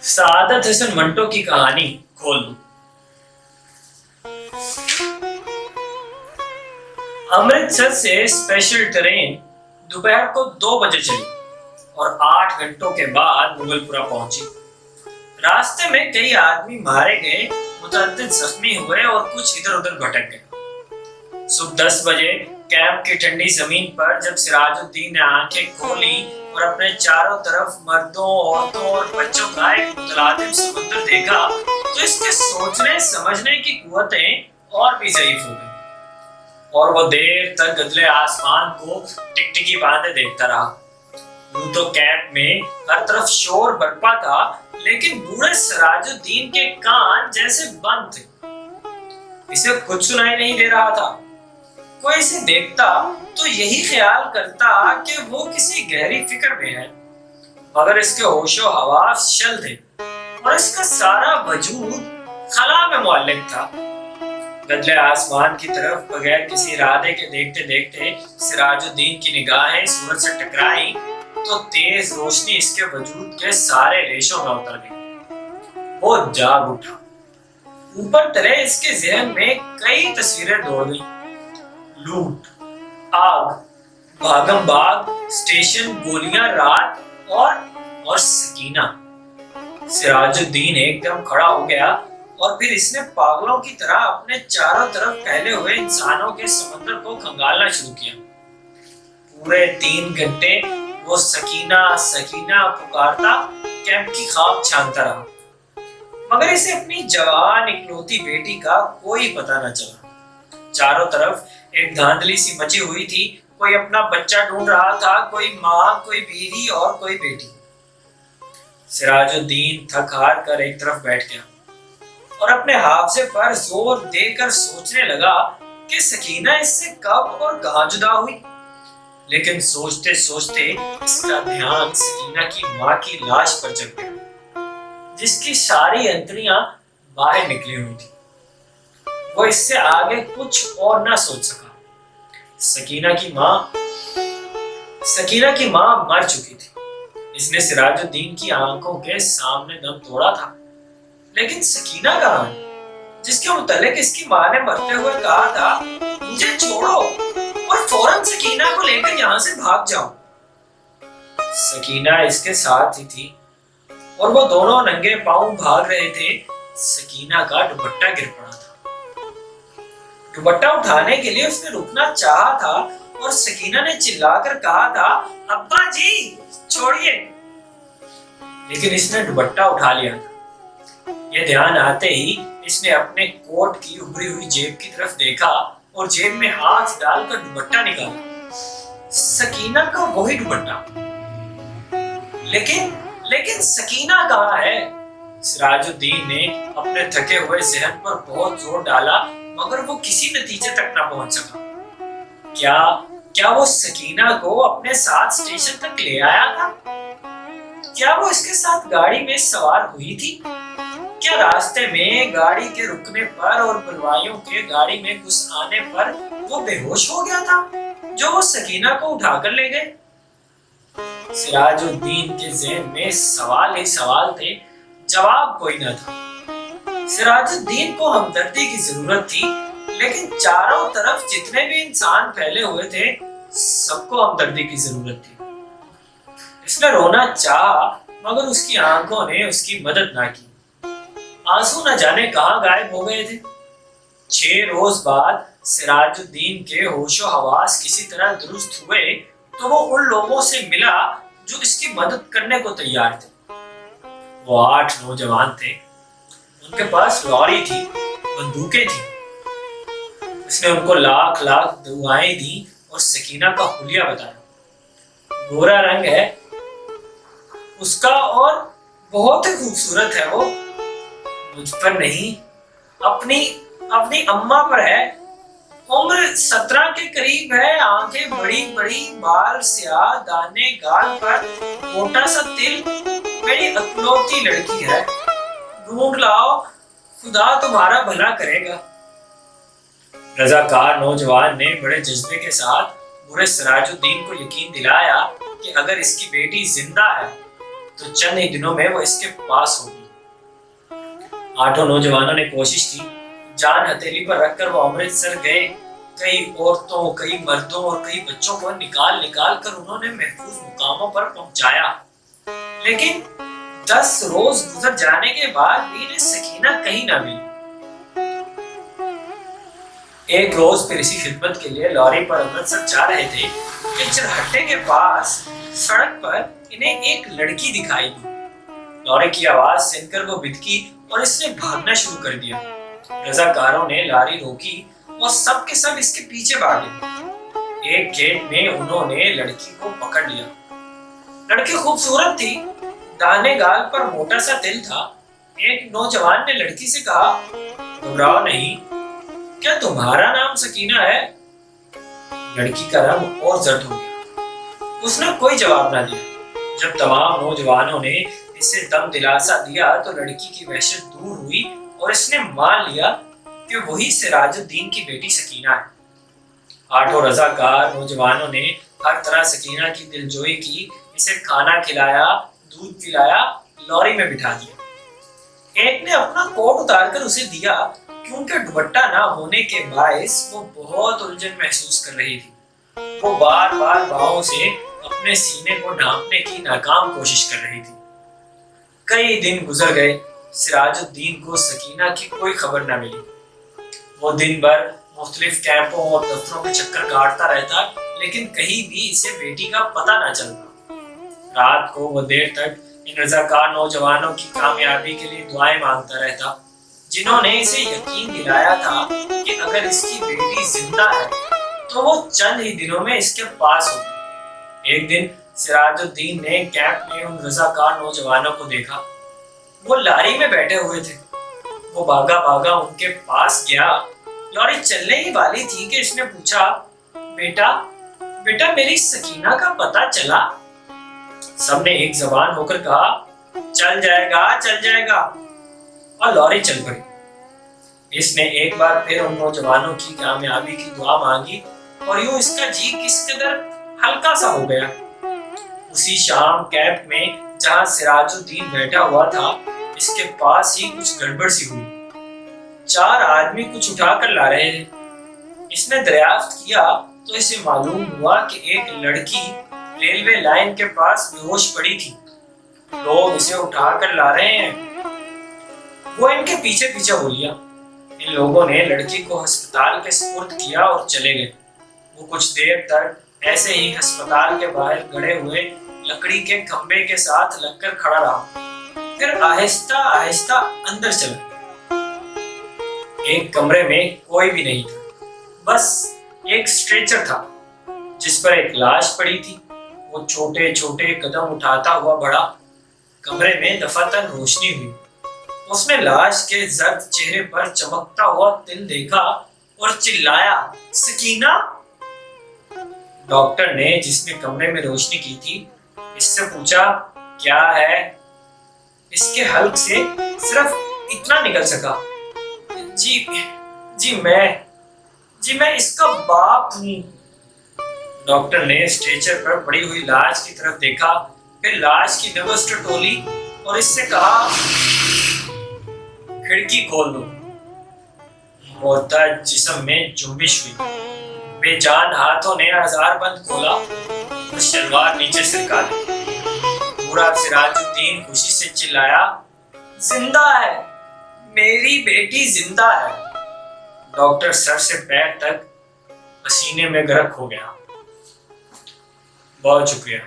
सआदत हसन मंटो की कहानी खोल दो। अमृतसर से स्पेशल ट्रेन दोपहर को 2 बजे चली और 8 घंटों के बाद मुगलपुरा पहुंची। रास्ते में कई आदमी मारे गए, मुतअद्दिद जख्मी हुए और कुछ इधर उधर भटक गए। सुबह 10 बजे कैंप की ठंडी जमीन पर जब सिराजुद्दीन ने आंखें खोली और अपने चारों तरफ मर्दों, औरतों और बच्चों का एक मुतलातिम समुद्र देखा तो इसके सोचने समझने की कुव्वतें और भी ज़ईफ हो गई और वो देर तक गदले आसमान को टिकटिकी बांधे देखता रहा। यूं तो कैंप में हर तरफ शोर बरपा था, लेकिन बूढ़े सिराजुद्दीन के कान जैसे बंद थे। इसे कुछ सुनाई नहीं दे रहा था। कोई इसे देखता तो यही ख्याल करता कि वो किसी गहरी फिक्र में है, मगर इसके होशो हवास शल थे और इसका सारा वजूद खला में मुअल्लिक था। बदले आसमान की तरफ बगैर किसी इरादे के देखते देखते सिराजुद्दीन की निगाहें सूरज से टकराई तो तेज रोशनी इसके वजूद के सारे रेशों में उतर गई। वो जाग उठा। ऊपर तले इसके ज़हन में कई तस्वीरें दौड़ गईं। लूट, आग, भागम भाग, स्टेशन, गोलियां, रात और सकीना। सिराजुद्दीन एकदम खड़ा हो गया और फिर इसने पागलों की तरह अपने चारों तरफ फैले हुए इंसानों के समंदर को खंगालना शुरू किया। पूरे 3 घंटे वो सकीना सकीना पुकारता कैंप की ख्वाब छानता रहा, मगर इसे अपनी जवान इकलौती बेटी का कोई पता न चला। चारों तरफ एक धांधली सी मची हुई थी। कोई अपना बच्चा ढूंढ रहा था, कोई माँ, कोई बीवी और कोई बेटी। सिराजुद्दीन थक हार कर एक तरफ बैठ गया और अपने हाफजे पर जोर देकर सोचने लगा कि सकीना इससे कब और कहां जुदा हुई। लेकिन सोचते सोचते इसका ध्यान सकीना की माँ की लाश पर चढ़ गया, जिसकी सारी अंतड़ियां बाहर निकली हुई थी। वो इससे आगे कुछ और ना सोच सका। सकीना की माँ मर चुकी थी। इसने सिराजुद्दीन की आंखों के सामने दम तोड़ा था, लेकिन सकीना कहाँ है, जिसके मुतालिक इसकी माँ ने मरते हुए कहा था, मुझे छोड़ो और फौरन सकीना को लेकर यहाँ से भाग जाओ। सकीना इसके साथ ही थी और वो दोनों नंगे पांव भाग रहे थे। सकीना का दुपट्टा गिर पड़ा था। दुपट्टा उठाने के लिए उसने रुकना चाहा था और सकीना ने चिल्लाकर कहा था, अब्बा जी छोड़िए, लेकिन इसने दुपट्टा उठा लिया था। ये ध्यान आते ही इसने अपने कोट की उभरी हुई जेब की तरफ देखा और जेब में हाथ डालकर दुपट्टा निकाला। सकीना का वही दुपट्टा। लेकिन सकीना कहाँ है? सिराजुद्दीन ने अपने थके हुए जहन पर बहुत जोर डाला, मगर वो किसी नतीजे तक ना पहुंच सका। क्या वो सकीना को अपने साथ स्टेशन तक ले आया था? क्या वो इसके साथ गाड़ी में सवार हुई थी? क्या रास्ते में गाड़ी के रुकने पर और बलवाइयों के गाड़ी में घुस आने पर वो बेहोश हो गया था, जो वो सकीना को उठाकर ले गए? सिराजुद्दीन के ज़हन में सवाल ही सवाल थे, जवाब कोई न था। सिराजुद्दीन को हमदर्दी की जरूरत थी, लेकिन चारों तरफ जितने भी इंसान फैले हुए थे, सबको हमदर्दी की जरूरत थी। इसने रोना चाहा, मगर उसकी आंखों ने उसकी मदद ना की। आंसू न जाने कहां गायब हो गए थे। 6 रोज बाद सिराजुद्दीन के होशो हवास किसी तरह दुरुस्त हुए तो वो उन लोगों से मिला जो इसकी मदद करने को तैयार थे। वो 8 नौजवान थे। उनके पास लॉरी थी, बंदूकें थी। उसने उनको लाख लाख दुआएं दी और सकीना का हुलिया बताया। गोरा रंग है उसका और बहुत ही खूबसूरत है वो। मुझ पर नहीं, अपनी अम्मा पर है। उम्र 17 के करीब है। आंखें बड़ी बड़ी, बाल स्याह, दाने गाल पर, मोटा सा तिल। मेरी इकलौती लड़की है। ढूंढ लाओ, खुदा तुम्हारा भला करेगा। रजाकार नौजवान ने बड़े जज्बे के साथ बूढ़े सिराजुद्दीन को यकीन दिलाया कि अगर इसकी बेटी जिंदा है तो चंद ही दिनों में वो इसके पास होगी। 8 नौजवानों ने कोशिश की, जान हथेली पर रखकर वो अमृतसर गए। कई औरतों, कई मर्दों और कई बच्चों को निकाल निकाल कर उन्होंने महफूज मुकामों पर पहुंचाया, लेकिन 10 रोज गुजर जाने के बाद भी इन्हें सकीना कहीं ना मिली। एक रोज फिर इसी खिदमत के लिए लॉरी पर अमृतसर जा रहे थे कि चरहट्टे के पास सड़क पर इन्हें एक लड़की दिखाई दी। लॉरी की आवाज सुनकर वो बिदकी और इसने भागना शुरू कर दिया। रजाकारों ने लारी रोकी और सब के सब इसके पीछे भागे। एक खेत में उन्होंने लड़की को पकड़ लिया। लड़की खूबसूरत थी, दाहिने गाल पर मोटा सा तिल था। एक नौजवान ने लड़की से कहा, घबराओ नहीं, क्या तुम्हारा नाम सकीना है? लड़की का रंग और जर्द हो गया। उसने कोई जवाब ना दिया। जब तमाम नौजवानों ने इसे दम दिलासा दिया तो लड़की की वहशत दूर हुई और इसने मान लिया कि वही सिराजुद्दीन की बेटी सकीना है। 8 रजाकार नौजवानों ने हर तरह सकीना की दिलजोई की। इसे खाना खिलाया, दूध पिलाया, लॉरी में बिठा दिया। एक ने अपना कोट उतारकर उसे दिया क्योंकि दुपट्टा ना होने के बायस वो बहुत उलझन महसूस कर रही थी। वो बार बार बाहों से अपने सीने को ढांपने की नाकाम कोशिश कर रही थी। कई दिन गुजर गए, सिराजुद्दीन को सकीना की कोई खबर न मिली। वो दिन भर मुख्तलिफ कैंपों और दफ्तरों के चक्कर काटता रहता, लेकिन कहीं भी इसे बेटी का पता न चलता। रात को वो देर तक इन रजाकार नौजवानों की कामयाबी के लिए दुआएं मांगता रहता, जिन्होंने इसे यकीन दिलाया था कि अगर इसकी बेटी जिंदा है तो वो चंद ही दिनों में इसके पास होगी। एक दिन सिराजुद्दीन ने कैंप में उन रजाकार नौजवानों को देखा। वो लारी में बैठे हुए थे। वो भागा भागा उनके पास गया। लॉरी चलने ही वाली थी कि इसने पूछा, बेटा बेटा मेरी सकीना का पता चला? सबने एक जबान होकर कहा, चल जाएगा चल जाएगा, और लॉरी चल पड़ी। इसने एक बार फिर उन नौजवानों की कामयाबी की दुआ मांगी और यूं इसका जी किस कदर हल्का सा हो गया। उसी शाम कैंप में जहां सिराजुद्दीन बैठा हुआ था, इसके पास ही कुछ गड़बड़ सी हुई। 4 आदमी कुछ उठाकर ला रहे थे। इसने दरियाफ्त किया तो इसे मालूम हुआ कि एक लड़की रेलवे लाइन के पास बेहोश पड़ी थी। लोग इसे उठाकर ला रहे हैं। वो इनके पीछे पीछे हो लिया। इन लोगों ने लड़की को अस्पताल के सुपुर्द किया और चले गए। वो कुछ देर तक ऐसे ही अस्पताल के बाहर गड़े हुए लकड़ी के खंबे के साथ लगकर खड़ा रहा, फिर आहिस्ता आहिस्ता अंदर चला। एक कमरे में कोई भी नहीं था, बस एक स्ट्रेचर था जिस पर एक लाश पड़ी थी। वो छोटे छोटे कदम उठाता हुआ बढ़ा। कमरे में दफातन रोशनी हुई। उसने लाश के जर्द चेहरे पर चमकता हुआ तिल देखा और चिल्लाया, सकीना! डॉक्टर ने, जिसने कमरे में रोशनी की थी, इससे पूछा, क्या है? इसके हल्क से सिर्फ इतना निकल सका, जी मैं इसका बाप हूं। डॉक्टर ने स्ट्रेचर पर पड़ी हुई लाश की तरफ देखा, फिर लाश की नब्ज टटोली और इससे कहा, खिड़की खोल दो। मोहता जिस्म में जुम्बिश हुई। बेजान हाथों ने हजारबंद खोला और शलवार नीचे सरका दी। पूरा सिराजुद्दीन खुशी से चिल्लाया, जिंदा है, मेरी बेटी जिंदा है। डॉक्टर सर से पैर तक पसीने में गर्क हो गया। बहुत शुक्रिया।